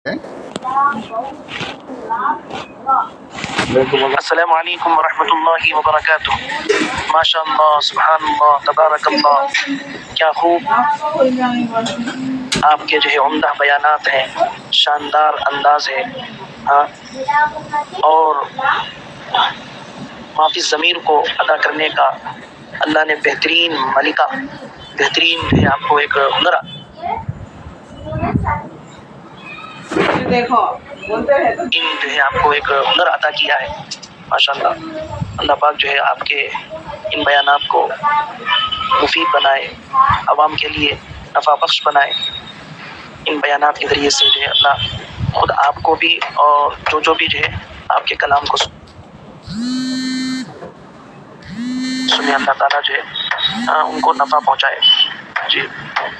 अस्सलामु अलैकुम वरहमतुल्लाहि वबरकातुह। माशाअल्लाह, सुभानअल्लाह, तबारकल्लाह। क्या खूब आपके जो है उम्दा बयानात हैं, शानदार अंदाज है। हाँ, और माफी ज़मीर को अदा करने का अल्लाह ने बेहतरीन मलिका, बेहतरीन है आपको एक हुनर जो है आपको एक हुनर अता किया है। माशाअल्लाह, अल्लाह पाक जो है आपके इन बयानात को मुफीद बनाए, अवाम के लिए नफ़ा बख्श बनाए। इन बयानात के ज़रिए से जो है अल्लाह खुद आपको भी और जो भी जो है आपके कलाम को सुने, अल्लाह ताला जो है उनको नफ़ा पहुँचाए जी।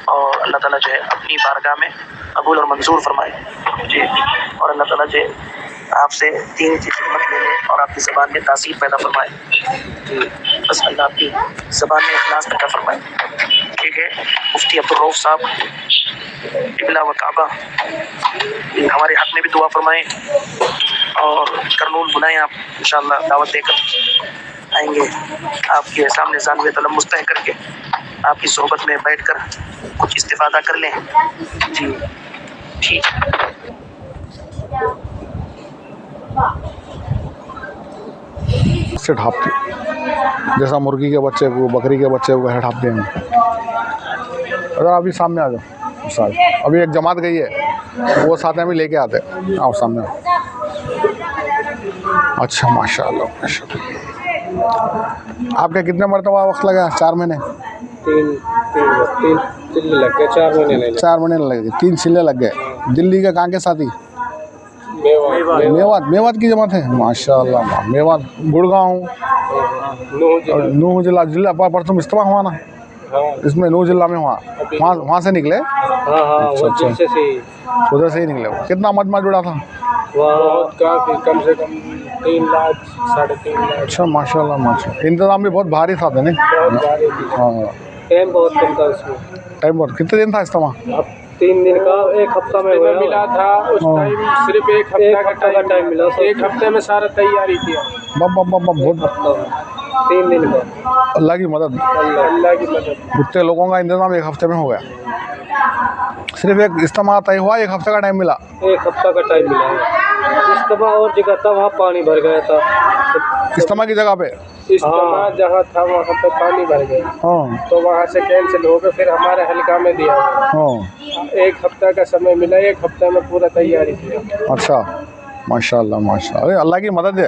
और अल्लाह ताला जो है अपनी बारगाह में कबूल और मंजूर फरमाए जी। और अल्लाह ताला जो है आपसे दीन की खिदमत लेने और आपकी ज़बान में तासीर पैदा फरमाए जी। बस अल्लाह आपकी ज़बान में इखलास पैदा फरमाए। ठीक है, मुफ्ती अब्दुल रऊफ साहब इबला व काबा हमारे हक में भी दुआ फरमाएं और करनूल बुलाएं, आप इंशाअल्लाह दावत देकर आएंगे आपके सामने जानवे तलब मुस्तह करके आपकी सोहबत में बैठकर कुछ इस्तिफादा कर लें जी। ठीक से ढापते, जैसा मुर्गी के बच्चे को, बकरी के बच्चे को ढाप देंगे। अगर अभी सामने आ जाओ, साथ अभी एक जमात गई है, वो साथ में भी लेके आते। आओ सामने। अच्छा, माशाल्लाह माशाल्लाह। आपके कितने मरतबा वक्त लगा? 4 महीने? तीन चिल्ले लग गए। 4 महीने लगे। 4 महीने लग गए, 3 चिल्ले लग गए। दिल्ली के कहाँ के साथी? मेवात की जमात है। माशाल्लाह, मेवात गुड़गांव नूह जिला पर तुम इस्तेमाल हुआ ना? इसमें नूह जिला में हुआ, वहाँ से निकले? अच्छा, उधर से ही निकले। कितना मजमा जुड़ा था? काफी, कम से कम 3 लाख 3.5 लाख। अच्छा, माशाल्लाह माशाल्लाह। इंतजाम भी बहुत भारी था नहीं? हाँ, टाइम बहुत कम था उसमें। टाइम बहुत। कितने दिन था इस्तेमाल? 3 दिन का, 1 हफ्ता में मिला था उस टाइम। सिर्फ 1 हफ्ता का टाइम मिला। 1 हफ्ते में सारा तैयारी किया। बहुत 3 दिन का। अल्लाह की मदद, अल्लाह की मदद। जितने लोगों का इंतजाम 1 हफ्ते में हो गया। सिर्फ एक इस्तेमाल तय हुआ, 1 हफ्ते का टाइम मिला। 1 हफ्ता का टाइम मिला है। इस्तेमाल और जगह था, वहाँ पानी भर गया था। इस्तेमाल की जगह पे इस्तेमाल जहाँ था वहाँ पे पानी भर गया। हाँ, तो वहाँ से कैंसिल हो गया। फिर हमारे हल्का में दिया। हाँ, 1 हफ्ता का समय मिला। 1 हफ्ते में पूरा तैयारी किया। अच्छा, माशाल्लाह माशाल्लाह। अरे अल्लाह की मदद है।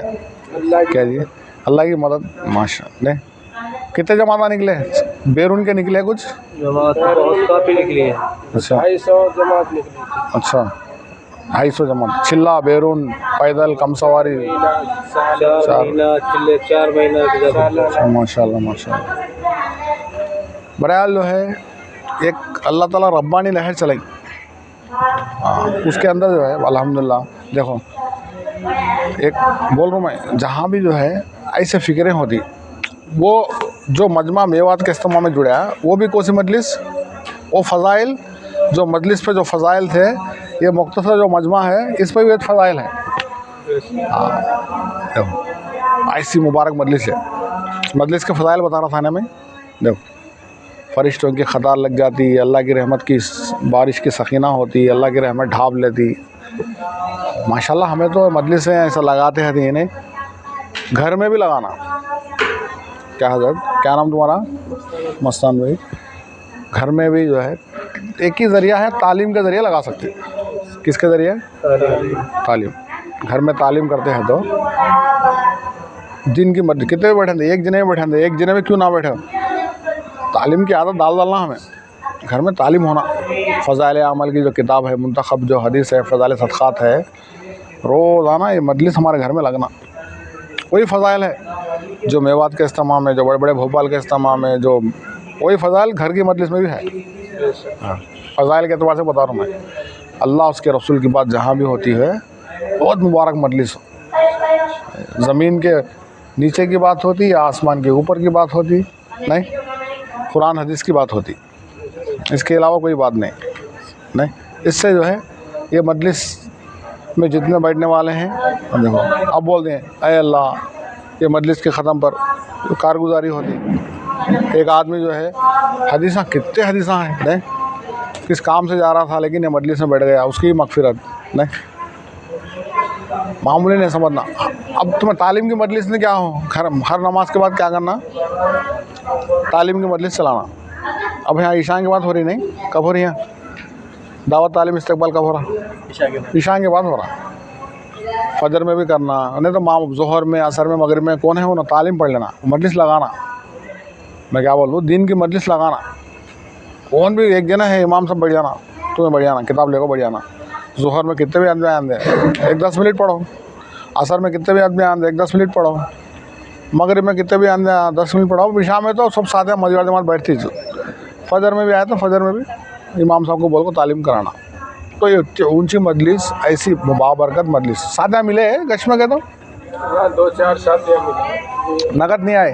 अल्लाह क्या जी, अल्लाह की मदद माशाल्लाह। कितने जमात निकले? बैरून के निकले कुछ? जमात बहुत काफ़ी निकली है। अच्छा, 250 जमात निकली। अच्छा, 250 जमात। चिल्ला, बैरून, पैदल, कम सवारी। 4 महीना चिल्ले, 4 महीना की जगह। माशाल्लाह माशाल्लाह। बहरहाल जो है एक अल्लाह ताला रब्बानी लहर चलाई, उसके अंदर जो है अल्हम्दुलिल्लाह। देखो, एक बोल रहा हूँ मैं, जहाँ भी जो है ऐसे फ़िक्रें होती, वो जो मजमा मेवात के इस्तेमाल में जुड़ा है, वो भी कोसी मजलिस, वो फ़ज़ाइल जो मजलिस पे जो फ़ज़ाइल थे, ये मुख्तसर जो मजमा है इस पर भी एक फ़ज़ाइल है। हाँ, देखो ऐसी मुबारक मजलिस है। मजलिस के फ़ज़ाइल बता रहा था ना मैं। देखो, फ़रिश्तों की ख़तार लग जाती, अल्लाह की रहमत की बारिश की सकीना होती, अल्लाह की रहमत ढाँप लेती। माशाल्लाह, हमें तो मजलिसें ऐसा लगाते हैं इन्हें घर में भी लगाना। क्या हज़रत, क्या नाम तुम्हारा? मस्तान भाई। घर में भी जो है एक ही ज़रिया है, तालीम के ज़रिए लगा सकते हैं। किसके ज़रिए? तालीम। घर में तालीम करते हैं तो दिन की मर्जी कितने बैठे थे? 1 जने में बैठे थे, 1 जने में क्यों ना बैठे? तालीम की आदत डालना हमें। घर में तालीम होना। फ़ज़ाइल अमल की जो किताब है, मुंतखब जो हदीस है, फ़ज़ाइल सदक़ात है, रोज़ाना ये मजलिस हमारे घर में लगना। वही फ़ज़ाइल है जो मेवात के इस्तेमाल में, जो बड़े बड़े भोपाल के इस्तेमाल में, जो वही फ़ज़ाइल घर की मजलिस में भी है। हाँ, फ़ज़ाइल के एतबार से बता रहा हूँ मैं। अल्लाह उसके रसूल की बात जहाँ भी होती है, बहुत मुबारक मजलिस हो। ज़मीन के नीचे की बात होती या आसमान के ऊपर की बात होती नहीं, कुरान हदीस की बात होती, इसके अलावा कोई बात नहीं। इससे जो है ये मजलिस में जितने बैठने वाले हैं, देखो अब बोल दें अय अल्लाह, ये मजलिस के ख़त्म पर जो कारगुजारी होती। एक आदमी जो है हदीसा, कितने हदीसा हैं नहीं, किस काम से जा रहा था लेकिन ये मजलिस में बैठ गया, उसकी मगफिरत नहीं, मामूली नहीं समझना। अब तुम्हें तालीम की मजलिस में क्या हो, हर नमाज के बाद क्या करना, तालीम की मजलिस चलाना। अब यहाँ ईशान की बात हो रही नहीं, कब हो रही है दावत तालीम इस्तकबाल, कब हो रहा, ईशान के बाद हो रहा। फजर में भी करना, नहीं तो ज़ोहर में, असर में, मगरिब में, कौन है वो ना, तालीम पढ़ लेना, मजलिस लगाना। मैं क्या बोलूँ, दीन की मजलिस लगाना। कौन भी एक जना है इमाम सब बढ़ जाना, तुम्हें बढ़ जाना, किताब लेकर बढ़ जाना। ज़ोहर में कितने भी आदमी आन दे, 1-10 मिनट पढ़ो। असर में कितने भी आदमी आन दे, 1-10 मिनट पढ़ो। मगरिब में कितने भी आन दे, 10 मिनट पढ़ो। इशा में तो सब साथ मस्जिद जमात बैठती। फजर में भी आए तो फजर में भी इमाम साहब को बोल को तालीम कराना। तो ये ऊंची मजलिस, ऐसी बाबरकत मजलिस। साथिया मिले गश में गए तो 2-4 साथिया मिले, नगद नहीं आए,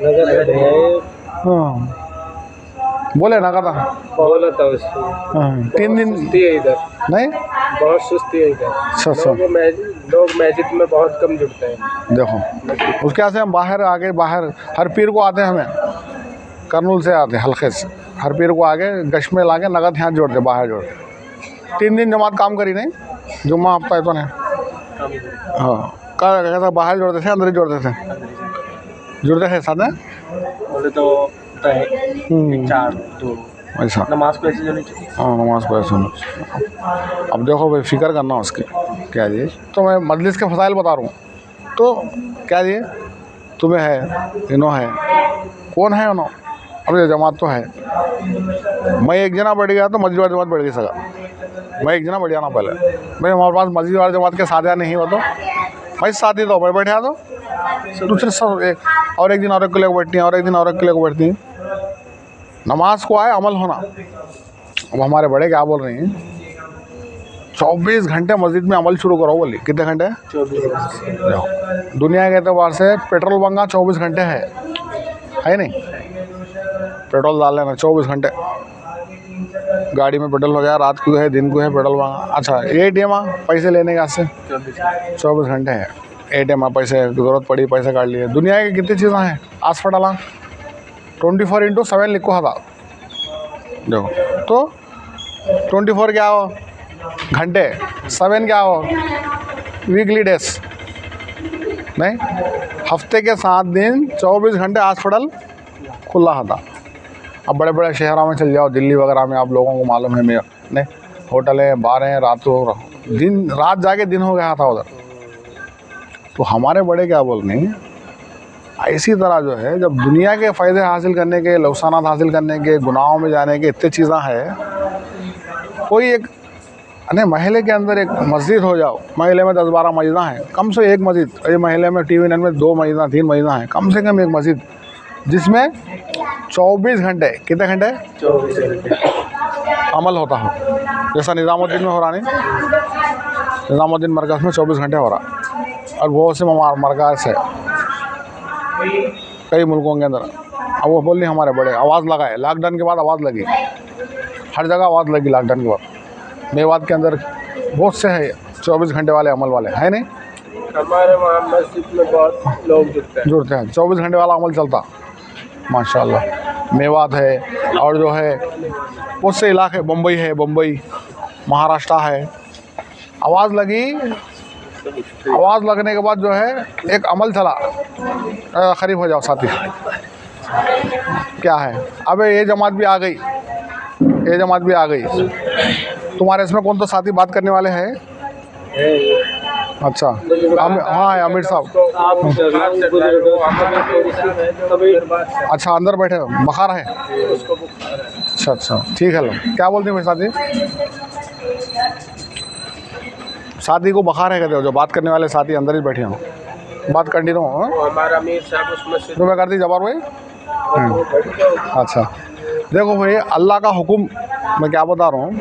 नगद नहीं आए। हाँ बोले नगद बोला था उसको। 3 दिन सुस्ती है इधर, नहीं, बहुत सुस्ती है इधर। अच्छा लोग मस्जिद में बहुत कम जुड़ते हैं। देखो उसके यहाँ से हम बाहर आगे, बाहर हर पीर को आते हैं, हमें करनूल से आते हैं हल्के से, हर पीर को आगे गश में ला के नगद यहाँ जोड़ते, बाहर जोड़ते। 3 दिन जमात काम करी नहीं, जुम्मा हफ्ता है तो नहीं। हाँ क्या बाहर जोड़ते थे, अंदर ही जोड़ते थे, जुड़ते थे साथ में बोले तो 4-2 ऐसा नमाज को ऐसे जोड़नी चाहिए। हाँ नमाज को ऐसा। अब देखो भाई फिक्र करना उसकी क्या जी। तो मैं मजलिस के फ़ज़ाइल बता रहा हूँ। तो क्या जी तुम्हें है, इन्हों है, कौन है उन्हों, अब ये जमात तो है। मैं एक जना बढ़ गया तो मस्जिद वाली जमात बढ़ गई सगा। मैं एक जना बढ़ जाना पहले, भाई हमारे पास मस्जिद वाली जमात के साथ नहीं हो तो भाई साथी तो मैं बैठा तो दूसरे सब एक और एक दिन और एक को बैठती हैं, और एक दिन और एक को बैठती हैं। नमाज को आए अमल होना। अब हमारे बड़े क्या बोल रही हैं, 24 घंटे मस्जिद में अमल शुरू करो। बोली कितने घंटे, 24। दुनिया के एतबार से पेट्रोल बंगा 24 घंटे है नहीं, पेट्रोल डाल लेना 24 घंटे। गाड़ी में पेट्रोल हो गया, रात को है, दिन को है, पेट्रोल बंगा। अच्छा ATM पैसे लेने का से 24 घंटे है। ATM पैसे ज़रूरत पड़ी, पैसे काट लिए। दुनिया की कितनी चीज़ें हैं, आस डाला 24/7 लिखो था। देखो तो 24 क्या हो घंटे, 7 क्या हो वीकली डेज नहीं, हफ्ते के 7 दिन 24 घंटे हॉस्पिटल खुला था। अब बड़े बड़े शहरों में चल जाओ, दिल्ली वगैरह में, आप लोगों को मालूम है मेरा नहीं, होटलें, बारें, रातों दिन रात जाके दिन हो गया था उधर। तो हमारे बड़े क्या बोल रहे हैं, इसी तरह जो है जब दुनिया के फ़ायदे हासिल करने के, नुकसानात हासिल करने के, गुनाहों में जाने के इतने चीज़ें हैं, कोई एक अने महल्ले के अंदर एक मस्जिद हो जाओ, महल्ले में 10-12 मस्जिदें हैं, कम से एक मस्जिद, ये महल्ले में TV में 2 मस्जिदें, 3 मस्जिदें हैं, कम से कम एक मस्जिद जिसमें 24 घंटे, कितने घंटे 24 घंटे अमल होता हो। जैसा निज़ामुद्दीन में हो रहा नहीं, निज़ामुद्दीन मरकज़ में 24 घंटे हो रहा, और बहुत से मरकज़ है कई मुल्कों के अंदर। अब वो बोल रही हमारे बड़े आवाज़ लगाए, लॉकडाउन के बाद आवाज़ लगी, हर जगह आवाज़ लगी लॉकडाउन के बाद। मेवात के अंदर बहुत से है 24 घंटे वाले अमल वाले, है नहीं, हमारे वहाँ मस्जिद में बहुत लोग जुड़ते हैं, 24 घंटे वाला अमल चलता माशाल्लाह। मेवात है, और जो है बहुत से इलाके, बम्बई है, बम्बई महाराष्ट्र है। आवाज़ लगी, आवाज़ लगने के बाद जो है एक अमल चला, करीब हो जाओ साथी, क्या है, अबे ये जमात भी आ गई, ये जमात भी आ गई। तुम्हारे इसमें कौन तो साथी बात करने वाले हैं? अच्छा हाँ अमीर साहब, अच्छा अंदर बैठे, बुखार है, अच्छा ठीक है। लो क्या बोलते हैं भाई साथी, साथी को बुखार है कहते हो, जो बात करने वाले साथी अंदर ही बैठे हो, बात कंटिन्यू हो। हमारा अमीर साहब उसमें तो मैं कर दी जवाब भाई। अच्छा देखो भाई, अल्लाह का हुक्म मैं क्या बता रहा हूँ,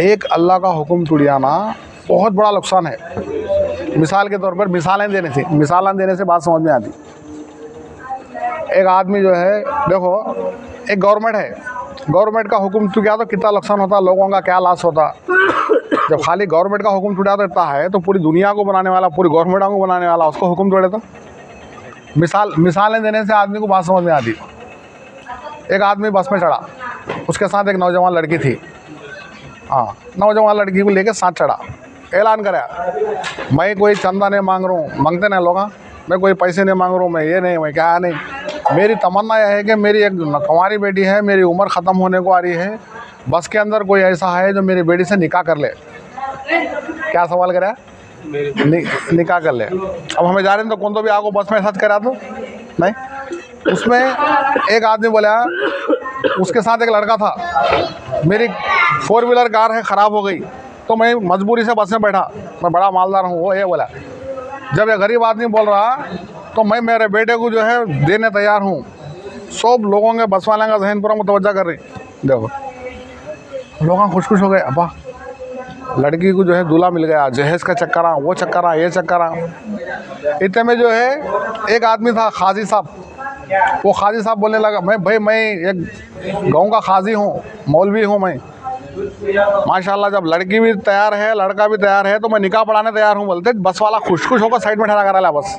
एक अल्लाह का हुक्म टुड़ियाना बहुत बड़ा नुकसान है। मिसाल के तौर पर मिसालें देने से बात समझ में आती। एक आदमी जो है, देखो एक गवर्नमेंट है, गवर्नमेंट का हुक्म टूट गया तो कितना नुकसान होता, लोगों का क्या लॉस होता। जब खाली गवर्नमेंट का हुक्म टूटा देता है तो पूरी दुनिया को बनाने वाला, पूरी गवर्नमेंट को बनाने वाला उसको हुक्म तोड़े तो मिसालें देने से आदमी को बात समझ में आती। एक आदमी बस में चढ़ा, उसके साथ एक नौजवान लड़की थी। हाँ, नौजवान लड़की को लेके साथ चढ़ा, ऐलान कराया मैं कोई चंदा नहीं मांग रहा हूँ, मांगते नहीं लोग, मैं कोई पैसे नहीं मांग रहा हूँ, मैं ये नहीं, मैं क्या नहीं, मेरी तमन्ना यह है कि मेरी एक कुंवारी बेटी है, मेरी उम्र ख़त्म होने को आ रही है, बस के अंदर कोई ऐसा है जो मेरी बेटी से निकाह कर ले। क्या सवाल करा? निकाह कर ले। अब हमें जा रहे हैं तो कौन तो भी आपको बस में साथ करा दो नहीं। उसमें एक आदमी बोला, उसके साथ एक लड़का था, मेरी 4 व्हीलर कार है ख़राब हो गई तो मैं मजबूरी से बस में बैठा, मैं बड़ा मालदार हूँ। वो ये बोला, जब ये गरीब आदमी बोल रहा तो मैं मेरे बेटे को जो है देने तैयार हूँ। सब लोगों के बस वाले का जहन पूरा मुतवज्जा कर रही। देखो लोग खुश खुश हो गए, अब्बा लड़की को जो है दूल्हा मिल गया, जहेज का चक्कर वो चक्कर ये चक्कर। इतने में जो है एक आदमी था खाजी साहब, वो खाजी साहब बोलने लगा, मैं एक गांव का खाजी हूँ, मौलवी हूँ मैं, माशाल्लाह जब लड़की भी तैयार है लड़का भी तैयार है तो मैं निकाह पढ़ाने तैयार हूँ। बोलते बस वाला खुश खुश होकर साइड में ठहरा करा ला, बस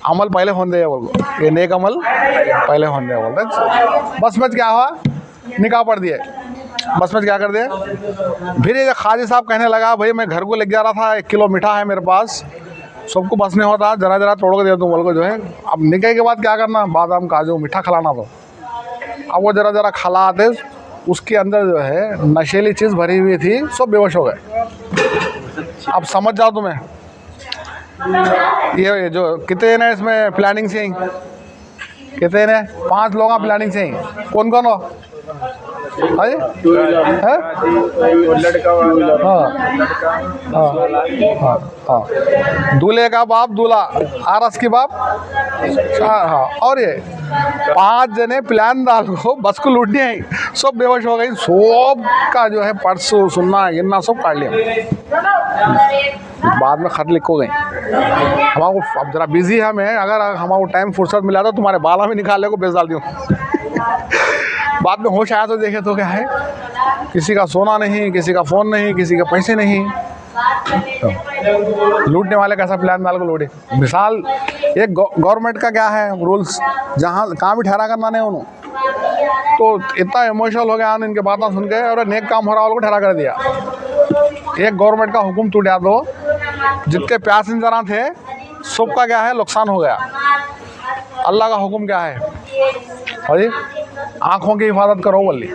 अमल पहले होने दे, बोल ये नेक अमल पहले होने दे। बोलते बस में क्या हुआ, निकाह पढ़ दिए, बस में क्या कर दिए। फिर ये खाजी साहब कहने लगा, भाई मैं घर को लेके जा रहा था, 1 किलो मीठा है मेरे पास, सबको बस नहीं होता, जरा जरा तोड़ के दे दूँ बोल को जो है। अब निकाह के बाद क्या करना, बादाम काजू मीठा खिलाना। तो अब वो जरा जरा खिलाते, उसके अंदर जो है नशीली चीज़ भरी हुई थी, सब बेहोश हो गए। अब समझ जाओ तुम्हें ये जो कितने ने इसमें प्लानिंग से ही, कितने ने 5 लोग प्लानिंग से ही, कौन कौन हो है? दूल्हे का बाप दूल्हा, आरस की बाप, हाँ, और ये 5 जने प्लान डाल को बस को लूटने आई, सब बेहोश हो गई। सब का जो है पर्स सुनना गिनना सब काट लिया। बाद में खत लिखो गई। हमारे अब जरा बिजी है, मैं अगर हमारे टाइम फुर्सत मिला तो तुम्हारे बाला में निकाले को बेच डाल दूँ। बाद में होश आया तो देखे तो क्या है, किसी का सोना नहीं, किसी का फ़ोन नहीं, किसी के पैसे नहीं। तो लूटने वाले कैसा प्लान डाल को लूटे। मिसाल एक गवर्नमेंट का क्या है रूल्स, जहाँ कहाँ भी ठहरा करना नहीं उन्होंने, तो इतना इमोशनल हो गया इनके बातें सुन के, और नेक काम हो रहा वालों को ठहरा कर दिया। एक गवर्नमेंट का हुक्म टूटा तो जितने पैसेंजर थे सबका क्या है नुकसान हो गया। अल्लाह का हुक्म क्या है भाई, आँखों की हिफाजत करो बोली।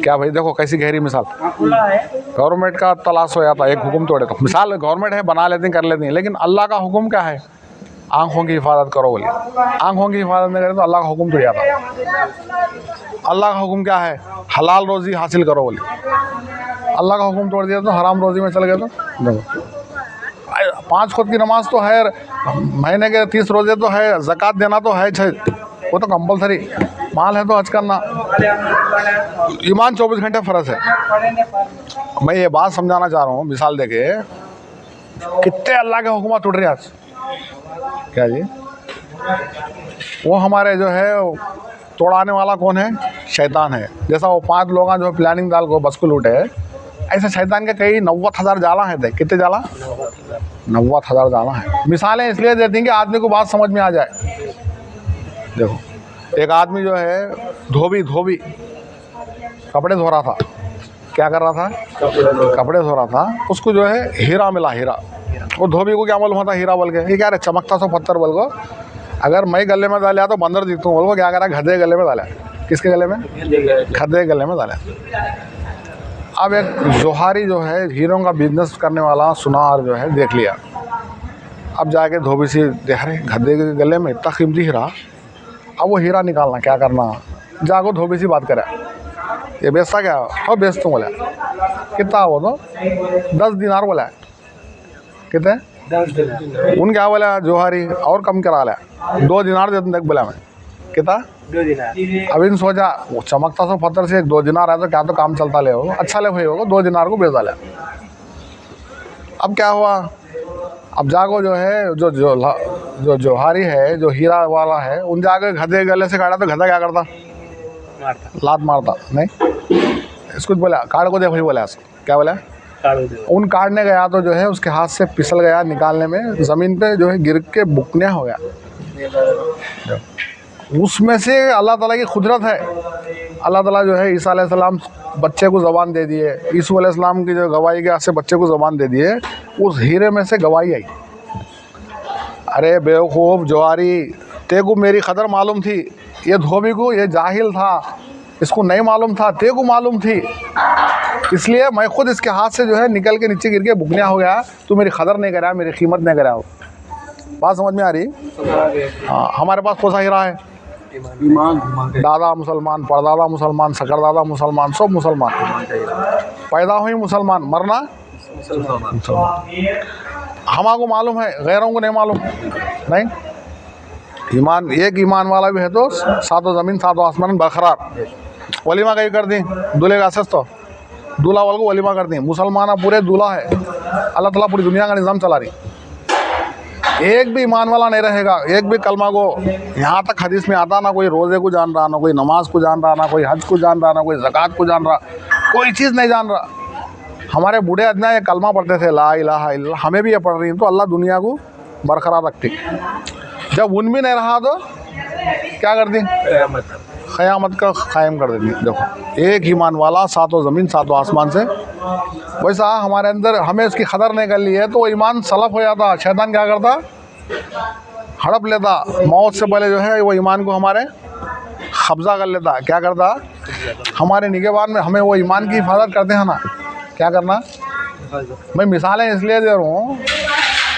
क्या भाई देखो कैसी गहरी मिसाल। गवर्नमेंट का तलाश हो जाता, एक हुक्म तोड़े तो मिसाल गवर्नमेंट है बना लेती कर लेती, लेकिन अल्लाह का हुक्म क्या है, आँखों की हिफाजत करो बोली। आँखों की हिफाजत नहीं करे तो अल्लाह का हुक्म टूट जाता। अल्लाह का हुक्म क्या है, हलाल रोज़ी हासिल करो बोली। अल्लाह का हुक्म तोड़ दिया तो हराम रोज़ी में चल गए। तो देखो 5 खुद की नमाज तो है, महीने के 30 रोज़े तो है, ज़कात देना तो है 6, वो तो कंपलसरी, माल है तो हज करना, ईमान 24 घंटे फ़र्ज है। मैं ये बात समझाना चाह रहा हूँ मिसाल देके, कितने अल्लाह के हुक्म टूट रहे आज। क्या जी, वो हमारे जो है तोड़ाने वाला कौन है, शैतान है। जैसा वो 5 लोग जो प्लानिंग डाल को बस को लूटे, ऐसे शैतान के कई 90,000 जाला है थे। कितने जाला, 90,000 जाला है। मिसालें इसलिए देती हैं कि आदमी को बात समझ में आ जाए। देखो एक आदमी जो है धोबी कपड़े धो रहा था, क्या कर रहा था, कपड़े धो रहा था, उसको जो है हीरा मिला, हीरा। वो धोबी को क्या मालूम होता हीरा बोल के, ये क्या रहे चमकता सा पत्थर बोल को, अगर मैं गले में डाला तो बंदर दिखता हूँ बोल को, क्या करा गधे गले में डाला। किसके गले में, गधे गले में डाला। अब एक जोहारी जो है हीरों का बिजनेस करने वाला सुनार जो है देख लिया, अब जाके धोबी से देख रहे गधे के गले में इतना कीमती हीरा, अब वो हीरा निकालना क्या करना, जाको धोबी से बात करा, ये बेचता क्या, और बेच तू बोला कितना, वो तो 10 दिनार बोला। कितने, 10 दिनार। उन क्या बोला जोहारी, और कम करा लिया, 2 दिनार दे देख बोला। मैं कितना, 2 दिनार। अब इन सोचा वो चमकता सा पत्थर से 2 दिनार है तो क्या तो काम चलता ले होगा, अच्छा ले भाई होगा, 2 दिनार को बेच डाला। अब क्या हुआ, अब जाको जो है जो जोहारी है, जो हीरा वाला है, उन जाके गधे गले से काटा तो गधा क्या करता, लात मारता नहीं, इसको बोला कार्ड को दे भाई, बोला इसको क्या बोला, उन काटने गया तो जो है उसके हाथ से फिसल गया, निकालने में ज़मीन पे जो है गिर के बुकनिया हो गया। उसमें से अल्लाह ताला की कुदरत है, अल्लाह ताला जो है ईसा अलैहिस्सलाम बच्चे को ज़बान दे दिए, ईसा अलैहिस्सलाम की जो गवाही के हाथ से बच्चे को ज़बान दे दिए, उस हीरे में से गवाही आई। अरे बेवकूफ़ जवारी, तेको मेरी कदर मालूम थी, ये धोबी को ये जाहिल था, इसको नहीं मालूम था, तेको मालूम थी, इसलिए मैं खुद इसके हाथ से जो है निकल के नीचे गिर के बुकनिया हो गया। तू मेरी कदर नहीं करा, मेरी कीमत नहीं करा। बात समझ में आ रही? हाँ, हमारे पास कौन सा हीरा है? ईमान। दादा मुसलमान, परदादा मुसलमान, सकरदादा मुसलमान, सब मुसलमान, पैदा हुई मुसलमान, मरना मुसलमान। हमारे मालूम है, गैरों को नहीं मालूम। नहीं, ईमान, एक ईमान वाला भी है तो सातों ज़मीन सातों आसमान बरकरार। वलीमा कहीं कर दी दूल्हे का असेस, तो दूल्हा वाले को वलीमा कर दी। मुसलमान पूरे दूल्हा है, अल्लाह ताला पूरी दुनिया का निज़ाम चला रही। एक भी ईमान वाला नहीं रहेगा, एक भी कलमा को, यहाँ तक हदीस में आता ना कोई रोज़े को जान रहा, ना कोई नमाज को जान रहा, ना कोई हज को जान रहा, ना कोई ज़कात को जान रहा, कोई चीज़ नहीं जान रहा। हमारे बूढ़े अदना ये कलमा पढ़ते थे, ला इलाहा इल्लल्लाह, हमें भी ये पढ़ रही हैं, तो अल्लाह दुनिया को बरकरार रखती। जब उन भी नहीं रहा तो क्या कर दी? क़यामत का कायम कर देती। देखो, एक ईमान वाला सातों ज़मीन सातों आसमान से, वैसा हमारे अंदर हमें उसकी कदर नहीं कर ली है तो वो ईमान सलफ हो जाता। शैतान क्या करता? हड़प लेता, मौत से पहले जो है वो ईमान को हमारे कब्ज़ा कर लेता। क्या करता? हमारे निगहबान में हमें वो ईमान की हिफाजत करते हैं ना। क्या करना? मैं मिसालें इसलिए दे रहा हूँ,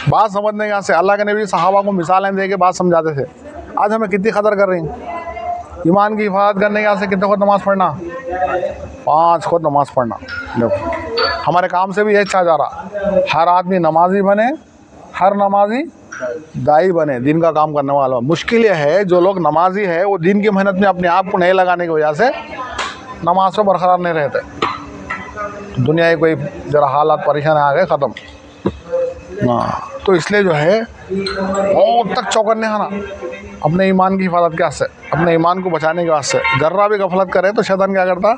बात समझने का से। अल्लाह के नबी सहाबा को मिसालें दे के बात समझाते थे। आज हमें कितनी कदर कर रही हैं? ईमान की हिफाजत करने के से कितने खुद नमाज़ पढ़ना? 5 खुद नमाज़ पढ़ना। देखो, हमारे काम से भी यही चाह जा रहा, हर आदमी नमाजी बने, हर नमाजी दाई बने, दिन का काम करने वाला। मुश्किल ये है, जो लोग नमाजी है वो दिन की मेहनत में अपने आप को नहीं लगाने की वजह से नमाज पर बरकरार नहीं रहते। दुनिया की कोई ज़रा हालात परेशान आ गए, ख़त्म। हाँ, तो इसलिए जो है और तक चौकन्ने आना अपने ईमान की हिफाजत के वास्ते, अपने ईमान को बचाने के वास्ते। जर्रा भी गफलत करे तो शैतान क्या करता?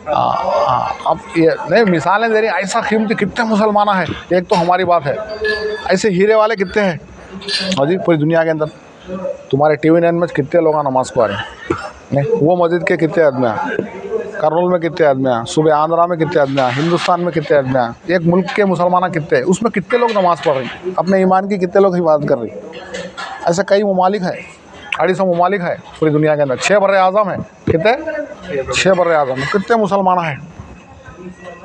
अब ये नहीं मिसालें दे रही, ऐसा कीमती कितने मुसलमान है। एक तो हमारी बात है, ऐसे हीरे वाले कितने हैं और जी पूरी दुनिया के अंदर। तुम्हारे टीवी 9 में कितने लोग नमाज़ पढ़ रहे हैं? नहीं, वो मस्जिद के कितने आदमी हैं, करनूल में कितने आदमी हैं, सुबह आंध्रा में कितने आदमी हैं, हिंदुस्तान में कितने आदमी हैं, एक मुल्क के मुसलमान कितने हैं, उसमें कितने लोग नमाज़ पढ़ रहे हैं, अपने ईमान की कितने लोग हिफाजत कर रहे हैं। ऐसे कई ममालिक है, 250 ममालिक है पूरी दुनिया के अंदर। 6 बर-ए-आज़म है, कितने? 6 बर-ए-आज़म, कितने मुसलमान हैं।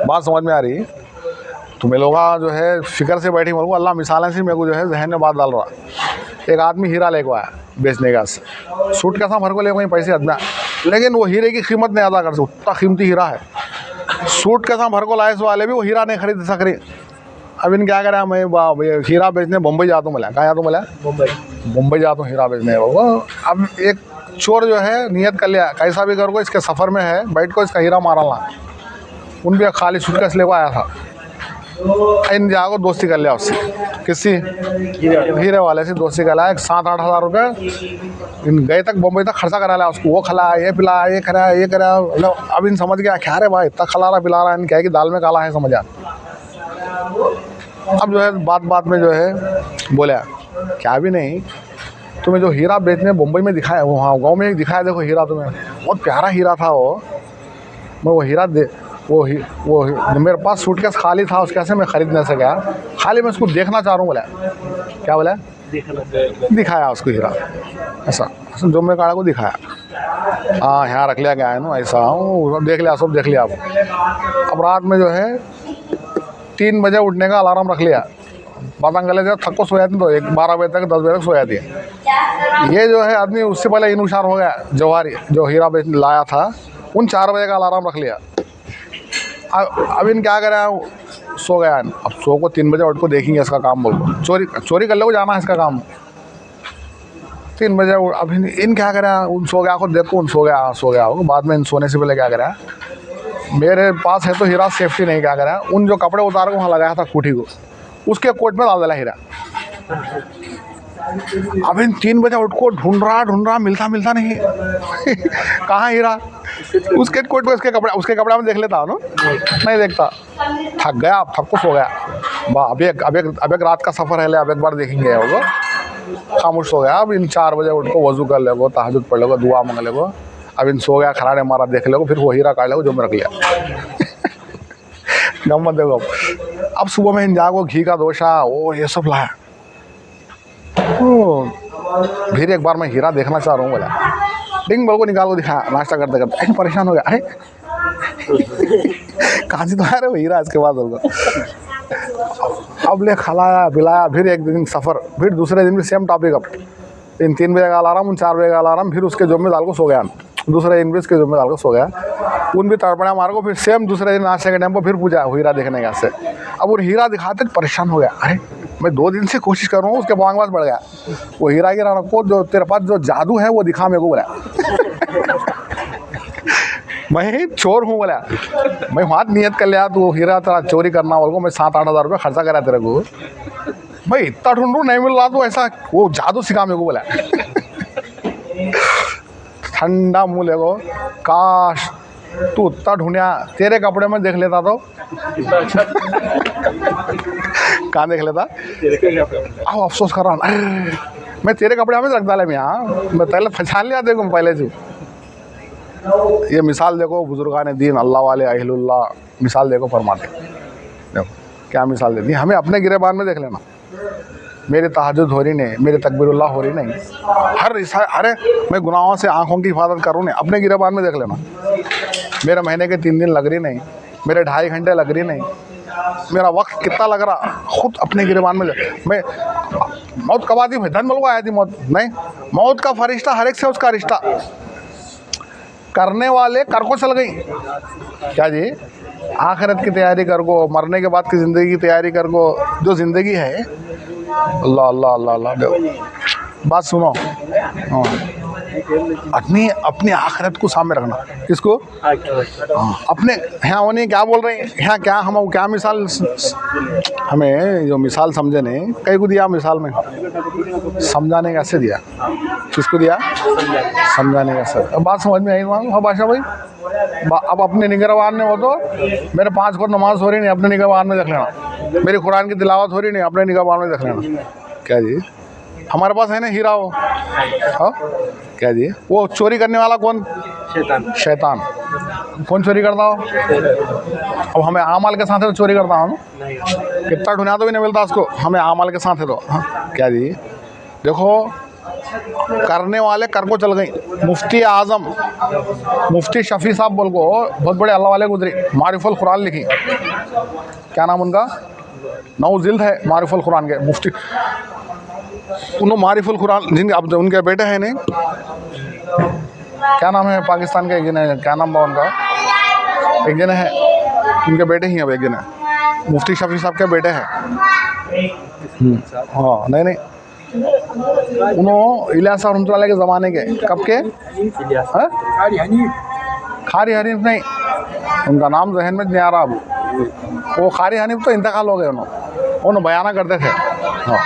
बात समझ में आ रही? तुम्हें लोग जो है फ़िक्र से बैठी, बोलो अल्लाह मिसालें से मेरे को जो है जहन में बात डाल रहा। एक आदमी हीरा लेके आया बेचने का, सूट कैसा भर को ले वहीं पैसे अदना, लेकिन वो हीरे की कीमत नहीं अदा कर सकता, उतना कीमती हीरा है। सूट कैसा भर को लाए वाले भी वो हीरा नहीं खरीद सक रही। अब इन क्या करें, मैं हीरा बेचने बम्बई जाता हूँ। बोला कहाँ जाता हूँ? बोला मुंबई जाता हूँ हीरा बेचने। वो अब एक चोर जो है नियत कर लिया, कैसा भी कर को इसके सफ़र में है, बैठ को इसका हीरा मारना। उन भी खाली सूटकेस लेकर आया था, इन जाकर दोस्ती कर लिया उससे। किसी हीरे वाले से दोस्ती कर लिया, 7-8 हज़ार रुपये इन गए तक बम्बई तक खर्चा करा लिया उसको। वो खिलाया, ये पिलाया, ये कराया, ये कराया। मतलब अब इन समझ गया क्या रे भाई, इतना खिला रहा पिला रहा है, इन क्या है कि दाल में काला है, समझ आ। अब जो है बात बात में जो है बोला क्या भी नहीं, तुम्हें जो हीरा बेचने बम्बई में दिखाया, वो हाँ गाँव में एक दिखाया, देखो हीरा तुम्हें बहुत प्यारा हीरा था वो। मैं वो हीरा वो मेरे पास सूटकेस खाली था, उसके से मैं ख़रीद नहीं सका, खाली मैं उसको देखना चाह रहा हूँ। बोला क्या? बोला दिखाया उसको हीरा, ऐसा जुम्मे काड़ा को दिखाया। हाँ, यहाँ रख लिया गया है ना, ऐसा देख लिया, सब देख लिया। अब रात में जो है 3 बजे उठने का अलार्म रख लिया। बात गले जब थक को सो जाती तो 12 बजे तक 10 बजे तक सो जाती है। ये जो है आदमी उससे पहले इनुशार हो गया, जवारी जो हीरा बेच लाया था, उन 4 बजे का अलार्म रख लिया। अब इन क्या करें, सो गया। अब सो को 3 बजे उठ को देखेंगे इसका काम, बोल चोरी कर ले को जाना है इसका काम। 3 बजे अब इन क्या करें, उन सो गया, खुद देखो उन सो गया हो। बाद में इन सोने से पहले क्या करें, मेरे पास है तो हीरा सेफ्टी नहीं, क्या करें, उन जो कपड़े उतार को वहाँ लगाया था खूटी को, उसके कोट में डाल दिया हीरा। अब इन 3 बजे उठ को ढूंढ रहा मिलता नहीं कहाँ हीरा। उसके कोट पे उसके कपड़ा में देख लेता हूँ ना, नहीं देखता, थक गया, अब थक को सो गया। अब एक रात का सफ़र है ले, अब एक बार देखेंगे वो खामोश हो गया। अब इन 4 बजे उठ को वजू कर लेगो, तहज्जुद पढ़ लेगो, दुआ मांग लेगो। अब इन सो गया, खराड़े मारा देख लेगो, फिर वो हीरा काट लेगो जो मैं रख लिया। गम्मत देखो। अब सुबह में इन जागो, घी का दोशा वो ये सब लाया। फिर एक बार मैं हीरा देखना चाह रहा हूँ, बोला डिंग बोल को निकाल को दिखा, नाश्ता करते करते परेशान हो गया। अरे कहाँ से तो आ रहे हो हीरा, इसके बाद होगा। अब ले खिलाया पिलाया, फिर एक दिन सफ़र, फिर दूसरे दिन भी सेम टॉपिक। अब इन 3 बजे का अलार्म, 4 बजे का अलार्म, फिर उसके जुम्मे डाल को सो गया। दूसरे दिन भी उसके जुम्मे डाल को सो गया। उन भी तड़पड़ा मार को, फिर सेम दूसरे दिन नाश्ते के टाइम पर फिर पूछा हीरा देखने का से। अब वो हीरा दिखाते परेशान हो गया। अरे मैं 2 दिन से कोशिश कर रहा हूँ, उसके बांगवास बढ़ गया। वो हीरा गिरा को, जो तेरे पास जो जादू है वो दिखा मेरे को, बोला मैं चोर हूँ, बोला मैं हाथ नियत कर लिया, तू हीरा तेरा चोरी करना बोल को मैं 7-8 हज़ार रुपये खर्चा करा तेरे को, भाई इतना ढूंढूँ नहीं मिल रहा, तो ऐसा वो जादू सिखा मेरे को, बोला। ठंडा मुँह लेगो, काश तू इतना ढूंढिया तेरे कपड़े में देख लेता तो कहाँ देख लेता। अब अफसोस कर रहा हूँ, मैं तेरे कपड़े में रख डाले मैं, हाँ मैं पहले पहचान लिया देखो पहले से। ये मिसाल देखो बुजुर्गान दीन, अल्लाह वाले अहलुल्लाह मिसाल देखो फरमाते। देखो क्या मिसाल देती, हमें अपने गिरेबान में देख लेना। मेरी तहज्जुद हो रही नहीं, मेरी तकबीरुल्लाह हो रही नहीं, अरे मैं गुनाहों से आंखों की हिफाजत करूँ नहीं, अपने गिरेबान में देख लेना। मेरे महीने के 3 दिन लग रही नहीं, मेरे 2.5 घंटे लग रही नहीं, मेरा वक्त कितना लग रहा, खुद अपने गिरेबान में। मैं मौत कब आती है, धन बलवा आया थी मौत नहीं, मौत का फरिश्ता हर एक से उसका रिश्ता। करने वाले कर को चल गई, क्या जी आखिरत की तैयारी कर को, मरने के बाद की ज़िंदगी की तैयारी कर को। जो ज़िंदगी है, अल्लाह अल्लाह अल्लाह अल्लाह, बात सुनो, हाँ अपनी अपनी आखिरत को सामने रखना। किसको? हाँ अपने यहाँ होने क्या बोल रहे हैं, यहाँ क्या हम क्या मिसाल, हमें जो मिसाल समझे नहीं, कई को दिया मिसाल में समझाने का ऐसे दिया। किसको दिया? समझाने का सर। अब बात समझ में आई वहाँ। हाँ बादशाह भाई, अब अपने निगरान में हो तो मेरे 5 वक्त नमाज हो रही नहीं, अपने निगरान में देख लेना। मेरी कुरान की तिलावत हो रही नहीं, अपने निगरान में देख लेना। क्या जी हमारे पास है ना हीरा हो, हाँ क्या जी वो चोरी करने वाला कौन? शैतान। कौन चोरी करता हो? अब हमें आमाल के साथ है तो चोरी करता हूँ, कितना ढूंढा तो भी नहीं मिलता उसको, हमें आमाल के साथ है तो। हाँ क्या जी देखो, करने वाले कर को चल गई। मुफ्ती आज़म मुफ्ती शफी साहब बोल को, बहुत बड़े अल्लाह वाले गुजरी, मारिफुल कुरान लिखी। क्या नाम उनका? 9 जिल्द है मारिफुल कुरान के मुफ्ती। उन्होंने मारिफुल कुरान, जिनके अब उनके बेटे हैं नहीं, क्या नाम है पाकिस्तान के, एक जन है, क्या नाम बा उनका, एक जन है, उनके बेटे ही अब एक जन है, मुफ्ती शफी साहब के बेटे हैं। हाँ नहीं उन्होंने इलियास रहमतुल्लाह के ज़माने के, कब के? खारी हनीफ नहीं, उनका नाम जहन में नहीं आ रहा अब। वो खारी हनीफ तो इंतकाल हो गए, उन्होंने बयाना करते थे। हाँ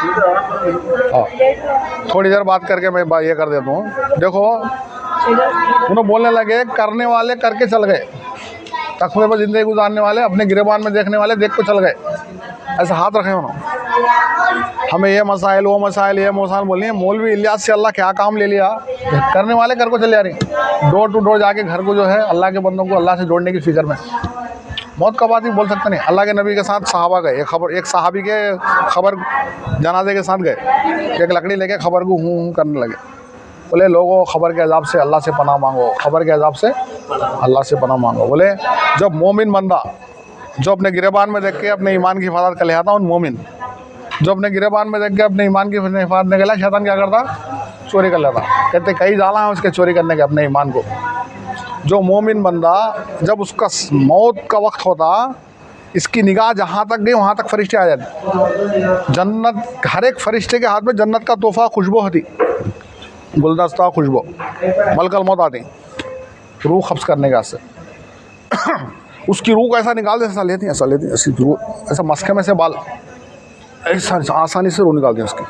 हाँ थोड़ी देर बात करके मैं ये कर देता हूँ। देखो उन्होंने बोलने लगे, करने वाले करके चल गए, तकवे पर ज़िंदगी गुजारने वाले अपने गिरेबान में देखने वाले देख को चल गए। ऐसा हाथ रखे उन्होंने। हमें ये मसाइल वो मसाइल ये मसाइल बोलनी है। मौलवी इलियास से अल्लाह क्या काम ले लिया, करने वाले कर को चले जा रही। डोर टू डोर जाके घर को जो है अल्लाह के बंदों को अल्लाह से जोड़ने की फिक्र में। मौत का बात ही बोल सकते नहीं। अल्लाह के नबी के साथ सहाबा गए, एक सहाबी के खबर जनाजे के साथ गए, एक लकड़ी लेके खबर को हूँ करने लगे। बोले लोगों खबर के अजाब से अल्लाह से पनाह मांगो, खबर के अजाब से अल्लाह से पनाह मांगो। बोले जब मोमिन बंदा जो अपने गिरेबान में देख के अपने ईमान की हिफाजत कर लिया था, उन मोमिन जो अपने गिरेबान में देख के अपने ईमान की हिफाजत नहीं कर लिया, शैतान क्या करता? चोरी कर लेता। कहते कई जाला है उसके चोरी करने के अपने ईमान को। जो मोमिन बंदा जब उसका मौत का वक्त होता, इसकी निगाह जहाँ तक गई वहाँ तक फरिश्ते आ जाते। जन्नत, हर एक फरिश्ते के हाथ में जन्नत का तोहफा खुशबू होती, गुलदस्ता खुशबू। मलकल मौत आती रूह कब्ज़ करने का से उसकी रूह को ऐसा निकाल दे, ऐसा लेती ऐसी रूह, ऐसा मस्के में से बाल ऐसा आसानी से रूह निकालती हैं उसकी।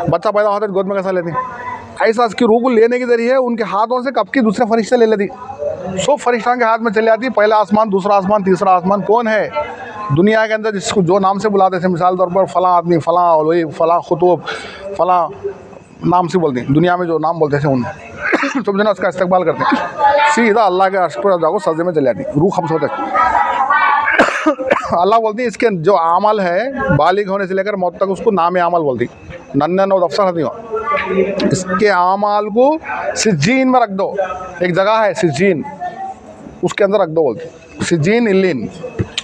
बच्चा पैदा होता है गोद में कैसा लेती, ऐसा उसकी रूह को लेने के जरिए उनके हाथों से कब की दूसरे फरिश्ते ले लेती। सब फरिश्तों के हाथ में चली आती, पहला आसमान, दूसरा आसमान, तीसरा आसमान। कौन है दुनिया के अंदर जिसको जो नाम से बुलाते थे, मिसाल तौर पर फ़लाँ आदमी, फ़लाँ वही, फ़लाँ खुतूब, फ़लाँ नाम से बोलते हैं, दुनिया में जो नाम बोलते थे उन सब जना उसका इस्तेमाल करते हैं, सीधा अल्लाह के अर्श पर जाकर सजदे में चले जाती, रूह खब्स होते। अल्लाह बोलती है इसके जो अमल है बालिग होने से लेकर मौत तक उसको नाम अमल बोलती, नन्ना नौ दफ्तर नहीं हो, इसके अमाल को सिज्जीन में रख दो। एक जगह है सिज्जीन, उसके अंदर रख दो बोलती, सिज्जीन इल्लीन।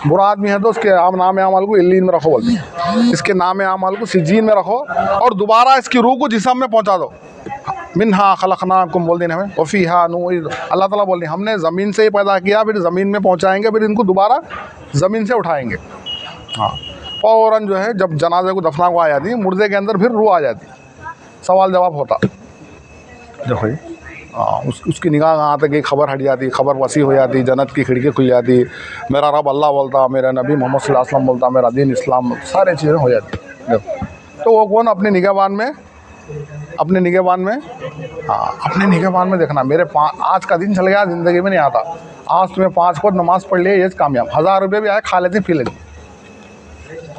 बुरा आदमी है तो उसके नाम अमाल को इल्लीन में रखो बोलती, इसके नाम अमाल को सिज्जीन में रखो और दोबारा इसकी रूह को जिस्म में पहुंचा दो। मिन्हा खलकनाकुम बोल देना हमें, वफ़ीहा नूइद, अल्लाह ताला बोल रहे हमने ज़मीन से ही पैदा किया, फिर ज़मीन में पहुंचाएंगे, फिर इनको दोबारा ज़मीन से उठाएंगे। हाँ, फ़ौरन जो है जब जनाजे को दफना को आ जाती, मुर्दे के अंदर फिर रूह आ जाती, सवाल जवाब होता। देखो ये उसकी निगाह कहाँ तक एक खबर हट जाती, खबर वसी हो जाती, जन्नत की खिड़की खुल जाती, मेरा रब अल्लाह बोलता, मेरा नबी मोहम्मद सल्लल्लाहु अलैहि वसल्लम बोलता, मेरा दीन इस्लाम, सारी चीज़ें हो जाती। देखो तो वो कौन अपने निगहबान में, अपने निगहबान में, हाँ अपने निगहबान में देखना। मेरे आज का दिन चल गया, ज़िंदगी में नहीं आता, आज तुम्हें 5 वक्त नमाज़ पढ़ लिए, ये कामयाब। 1000 रुपये भी आए, खा लेते पी लेते।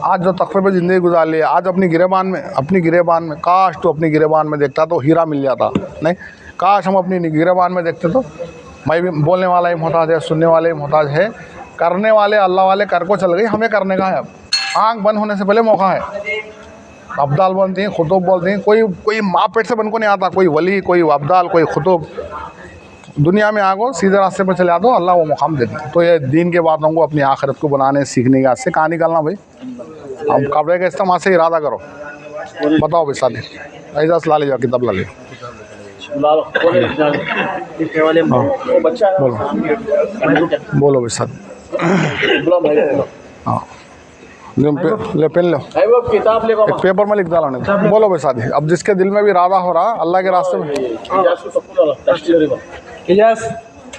आज जो तकवे पे ज़िंदगी गुजार ली, आज अपनी गिरेबान में, अपनी गिरेबान में, काश तो अपनी गिरेबान में देखता तो हीरा मिल जाता, नहीं काश हम अपनी गिरेबान में देखते तो। मैं भी बोलने वाला ही मोहताज है, सुनने वाले ही मोहताज है, करने वाले अल्लाह वाले कर को चल गई, हमें करने का है। अब आँख बंद होने से पहले मौका है। अब्दाल बोलते हैं, खुतूब बोलते हैं, कोई माँ पेट से बन को नहीं आता, कोई वली, कोई अब्दाल, कोई खुतूब। दुनिया में आगो सीधे रास्ते पर चले आ दो, अल्लाह वो मुकाम देते हैं। तो ये दीन के बातों को अपनी आखिरत को बनाने सीखने का से कहाँ निकालना भाई, हम कपड़े के इस्तेमाल से इरादा करो। बताओ भाई साथी, ऐसा ला लीजिए, किताब ला लीजिए, बोलो भाई साथी। हाँ ले पेन लो, किताब ले एक पेपर में लिख डालो। बोलो भाई साथी, अब जिसके दिल में भी इरादा हो रहा अल्लाह के रास्ते में,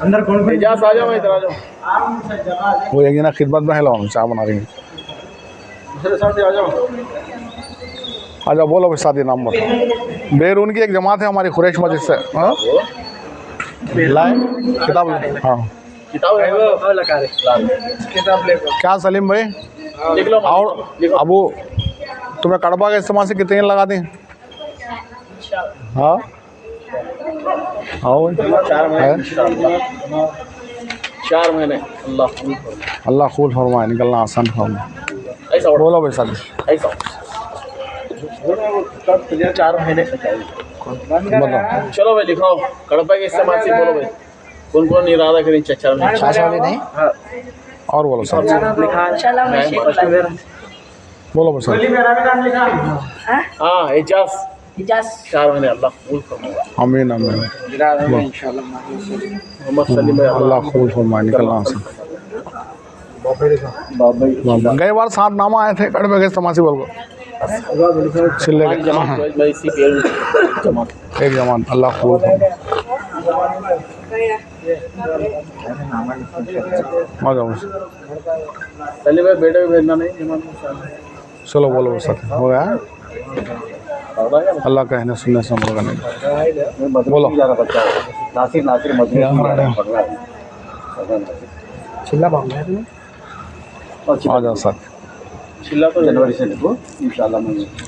अंदर कौन इजाज़ आ जाओ, इधर आ जाओ, वो एक ना खिदमत में है, लो चाय बना रही है, आ जाओ। अच्छा बोलो भाई साथी, नाम बताओ। बैरून की एक जमात है हमारी कुरैश मस्जिद से, हाँ लाए किताब, हाँ किताब लगा रहे, किताब ले क्या सलीम भाई, लिख लो। और अबू तुम्हें कड़बा के इस्तेमाल से कितने लगा दें? हाँ हाँ भाई 4 महीने अल्लाह खूल फरमाए, निकलना आसान फरमाए। बोलो भाई साथी, ऐसा 4 महीने बताओ। चलो भाई लिखाओ, कड़पा के इस्तेमाल से बोलो भाई, कौन कौन इरादा करें 4 महीने नहीं। और बोलो साथी, बोलो भाई साथी। हाँ इजाज़ 4 महीने अल्लाह कबूल फरमाए। आमीन आमीन, मोहम्मद सलीम भाई अल्लाह खूल फरमाए, निकलना आसान। गए बार 7 नामा आए थे कड़बे के इस्तेमाल से, बोल को चिल्ले के एक जमात, अल्लाह खूल फरमाए। सलीम भाई बेटे भी भेजना नहीं, चलो बोलो भाई साथी, हो गया अल्लाह कहने सुनने से हम लोग नहीं। बोलो आ जाओ साथ, चिल्ला तो जनवरी से लिखो इंशाल्लाह।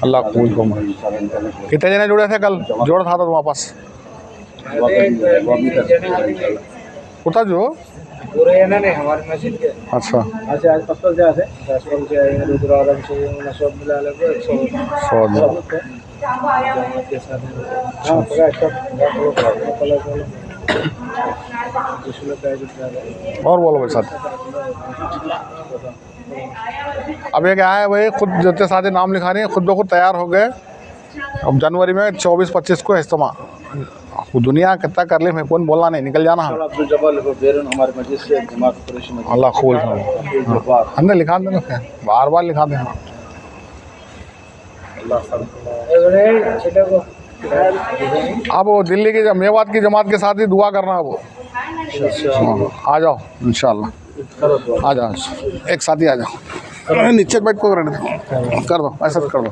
अल्लाह कबूल फरमाए। कितने जने जुड़े थे कल? जोड़ था तो तुम्हारे पास उतना जो पूरे है ना, नहीं हमारे मस्जिद के। अच्छा अच्छा आज पत्तल से आते राष्ट्रपति से आए, रुद्र आलम से नशब मिला ले 100 के साथ। हां पूरा सब और बोलो भाई साथ। अब ये क्या है भाई, खुद जितने साथी नाम लिखा रहे हैं खुद ब खुद तैयार हो गए। अब जनवरी में 24-25 को इज्तिमा, दुनिया कितना कर ले, मैं कौन बोलना नहीं, निकल जाना। अल्लाह खूल हमने लिखा देना, बार बार लिखा देना। अब वो दिल्ली की मेवात की जमात के साथ ही दुआ करना। वो आ जाओ इंशाल्लाह, आ जाओ एक साथ ही आ जाओ। नीचे बैठ को रहने दो, कर दो ऐसा कर दो।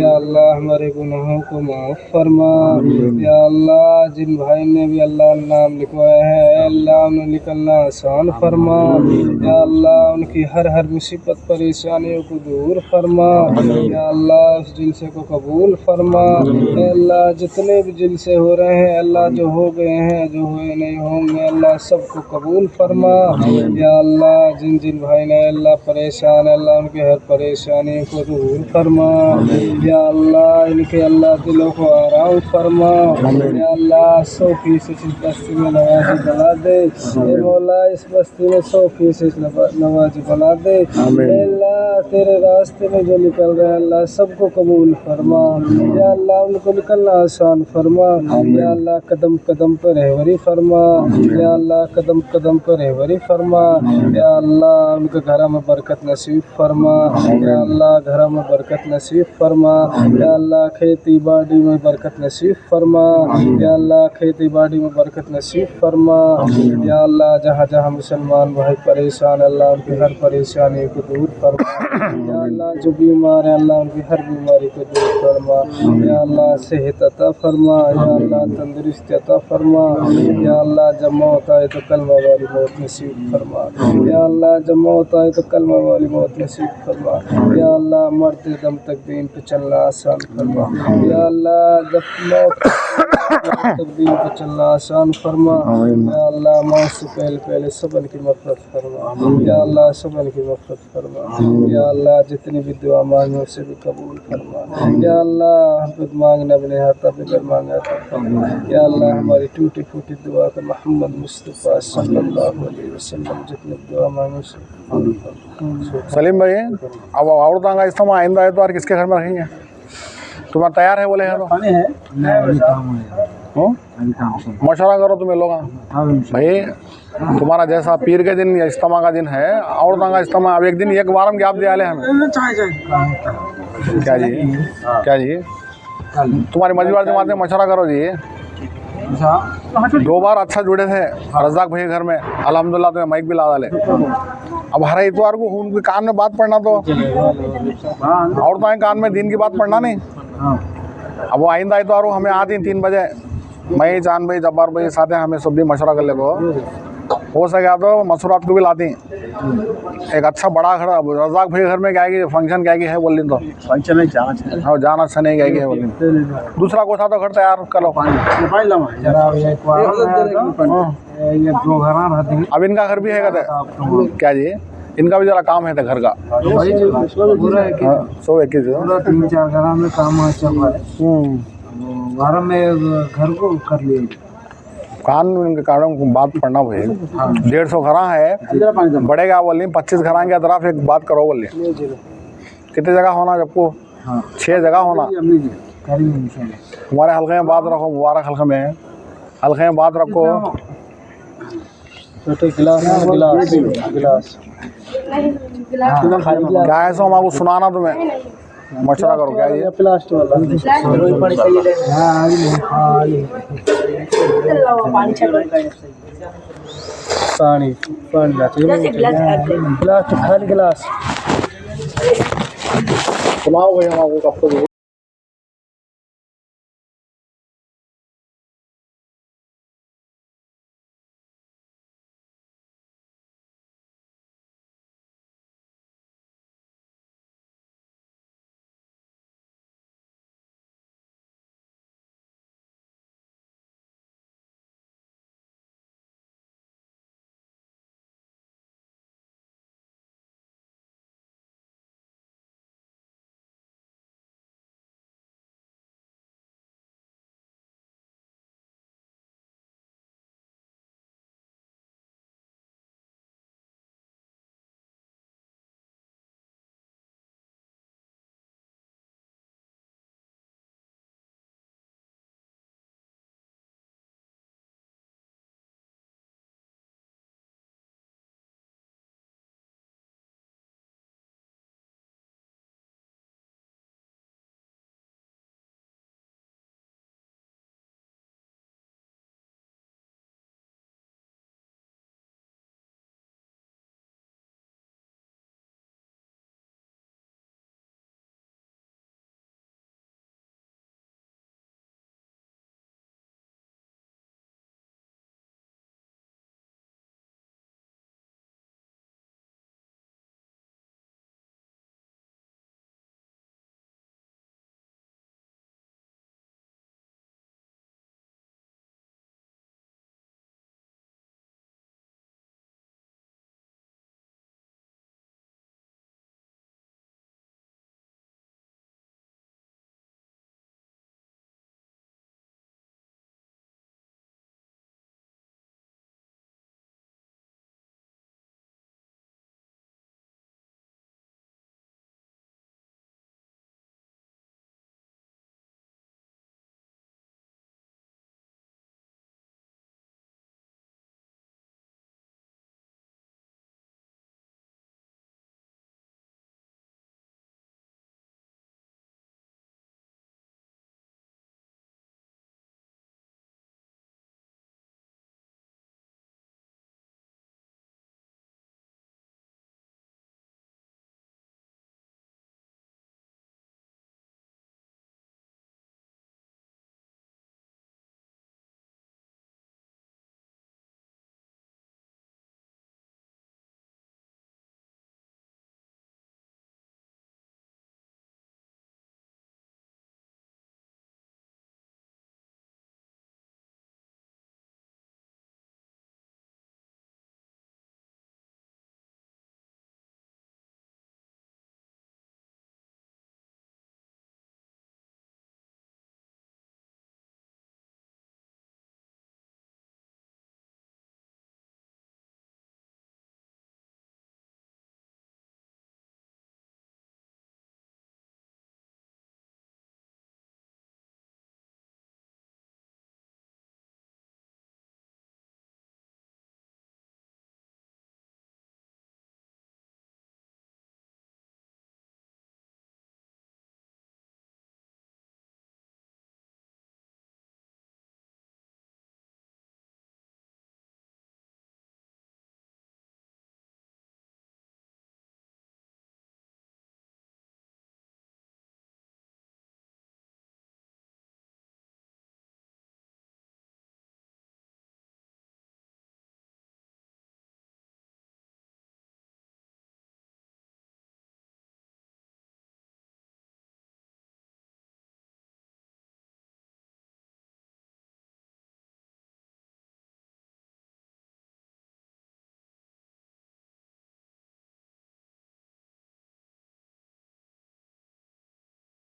या अल्लाह हमारे गुनाहों को माफ़ फरमा। या अल्लाह जिन भाई ने भी अल्लाह नाम लिखवाया है अल्लाह उन्हें निकलना आसान फरमा। या अल्लाह उनकी हर हर मुसीबत परेशानियों को दूर फरमा। या अल्लाह उस जिलसे को कबूल फरमा। या अल्लाह जितने भी जिलसे हो रहे हैं अल्लाह जो हो गए हैं जो हुए नहीं होंगे अल्लाह सबको कबूल फरमा। या अल्लाह जिन जिन भाई ने अल्लाह परेशान है अल्लाह उनकी हर परेशानी को दूर फरमा। या अल्लाह इनके अल्लाह दिलों को आराम फरमा। या अल्लाह 100% इस बस्ती में नवाजी बना दे। मौला इस बस्ती में 100% नवाजी बना दे। अल्लाह तेरे रास्ते में जो निकल रहे हैं अल्लाह सबको कबूल फरमा। या अल्लाह उनको निकलना आसान फरमा। या अल्लाह कदम कदम पर रहबरी फरमा। या अल्लाह कदम कदम पर रहबरी फरमा। या अल्लाह उनके घर में बरकत नसीब फरमा। या अल्लाह घर में बरकत नसीब फरमा। या अल्लाह खेती बाड़ी में बरकत नसीब फरमा। या अल्लाह खेती बाड़ी में बरकत नसीब फरमा। या अल्लाह जहाँ जहाँ मुसलमान भाई परेशान अल्लाह उनकी हर परेशानी को दूर फरमा। या अल्लाह जो बीमार है अल्लाह उनकी हर बीमारी को दूर फरमा। या अल्लाह सेहत अता फरमा। या अल्लाह तंदुरुस्ती अता फरमा। या अल्लाह जब मौत आए तो कलमा वाली मौत नसीब फरमा। या अल्लाह जब मौत आए तो कलमा वाली मौत नसीब फरमा। या अल्लाह मरते दम तक दीन पे चलना आसान फरमा। या अल्लाह जब मौत तक दीन पे चलना आसान फरमा। या अल्लाह मौत से पहले पहले सबन की मफ़रत फरमा। या अल्लाह सबन की मफ़रत फरमा। या अल्लाह जितनी भी दुआ मांगे उसे भी कबूल फरमा। या अल्लाह हम खुद मांगना भी नहीं आता बगैर मांगा फरमा। या अल्लाह हमारी टूटी फूटी दुआ को मोहम्मद मुस्तफ़ा सल्लल्लाहु अलैहि वसल्लम जितनी दुआ मांगे उसे कबूल फरमा। सलीम भाई अब और तांगा इस्तेमाल आइंदा है तो और किसके घर में रखेंगे? तुम्हारा तैयार है बोले हैं तो पानी है मशवरा करो तुम्हें लोग भाई। तुम्हारा जैसा पीर के दिन या इज्तिमा का दिन है और तांगा इज्तिमा अब एक दिन एक बार हम गैप दिया ले हमें क्या जी क्या जी तुम्हारी मजबूर जमात में मशवरा करो जी। 2 बार अच्छा जुड़े थे रज़ाक भाई घर में अल्हम्दुलिल्लाह तुम्हें माइक भी ला डाले। अब हर इतवार को उनके कान में बात पढ़ना तो और तो कान में दिन की बात पढ़ना नहीं। अब वो आइंदा इतवार को हमें आती 3 बजे मैं चांद भाई जब्बार भाई साथ हैं हमें सब भी मशवरा कर ले तो हो सके तो मसूरात को भी लाती एक अच्छा बड़ा घर रज़ाक भाई घर में क्या है कि फंक्शन क्या है बोल तो फंक्शन जाना हाँ जाना अच्छा नहीं क्या है बोल दूसरा को था तो घर तैयार करो। ये 2 घर रहते हैं। अब इनका घर भी है कहते क्या जी इनका भी जरा काम है था घर का पूरा 121 3-4 घर में काम चल रहा है। घर में घर को कर लिए कान इनके कारण बात पढ़ना भाई 150 घर है बड़े क्या बोल 25 घर के तरफ एक बात करो बोल कितने जगह होना सबको 6 जगह होना। हमारे हल्के में बात रखो मुबारक हल्के में हल्के में बात रखो। छोटे गिलास गिलास गिलास क्या है सो हमारे सुनाना तुम्हें मशवरा करो क्या ये प्लास्टिक वाला पानी प्लास्टिक खाली गिलास सुनाओ भाई हमारे कब